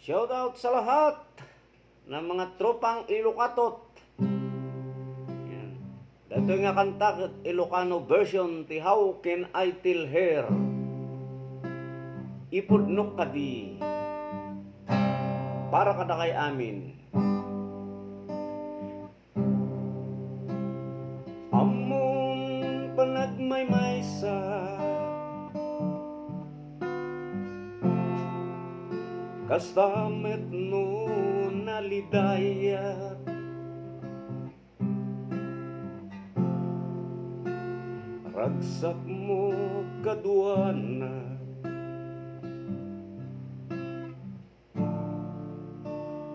Shoutout sa lahat ng mga tropang Ilokatot. Yan. Dato nga kanta ket Ilocano version ti How Can I Tell Her. Ipudnok kadi para kada kay amin. Amon panagmaymaysa kastamet no nalidayat ragsak mo kaduana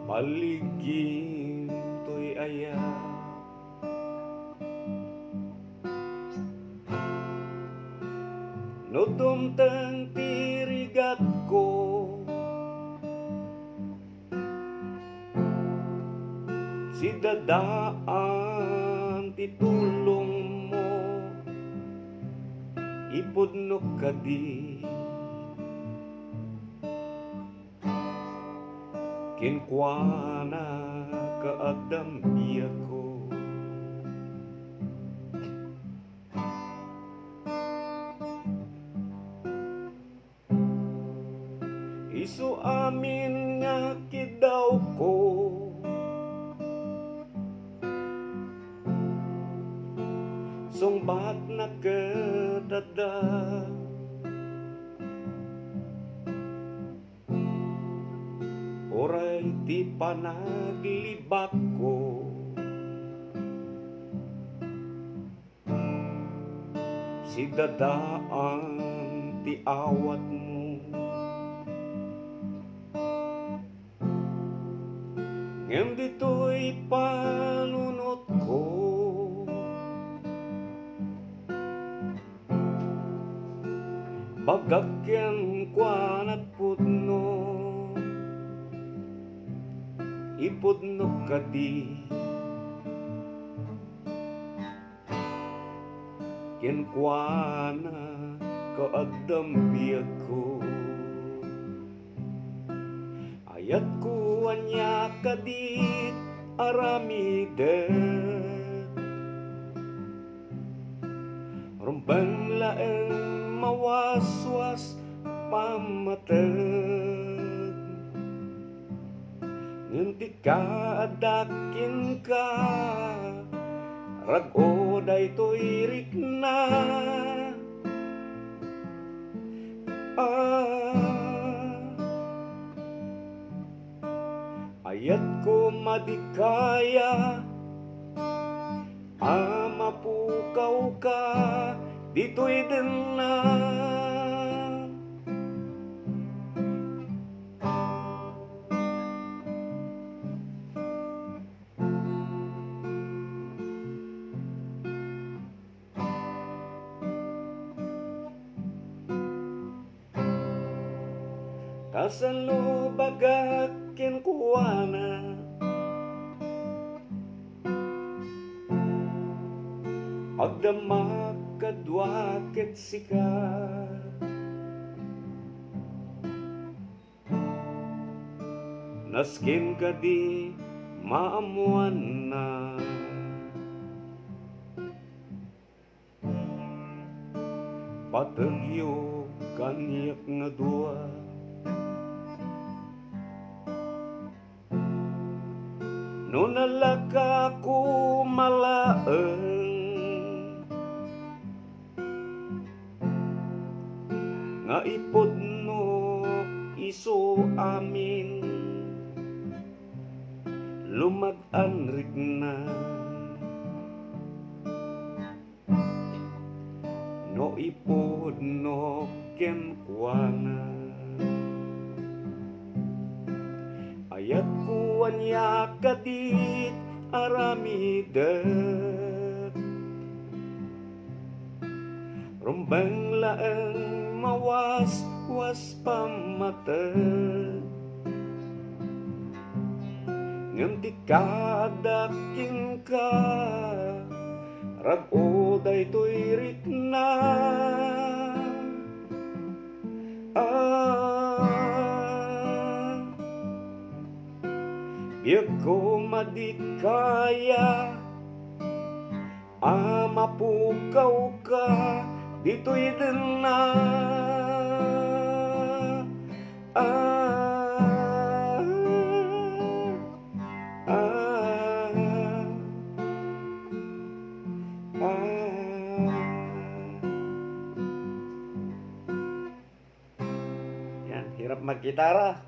paligid to'y aya no dumtang tirigat ko si dadaan titulong mo ipudnok kadi kinkwana kaadambi ako isu amin nga kidaw ko sungbat na kadada oray ti panaglibak ko si dadaan ti awat mo ngem dito'y panunot ko bagagyan kwanat pudno ipudnok kadi kinkwana kaadambi ako ayat ko anya kadit aramidet rumbang laeng mawaswas pamatag ngunti ka adakin ka rago daytoy rikna ayat ko madikaya mapukaw ka dito'y din na kasano bagakin kuwana agdamak kadwakit sika naskin kadi maamuan na patagyo kanyak nga dua no nalaka ko malaeng nga ipudnok iso amin lumag-anrig na no ipudnok kenkwana ayat ko anya kadit aramidet rumbang laeng mawas-was pamatag nganti kadakin ka rago daytoy rikna biag ko madikaya, mapukaw ka, dito'y din na. Yan, hirap magkitara.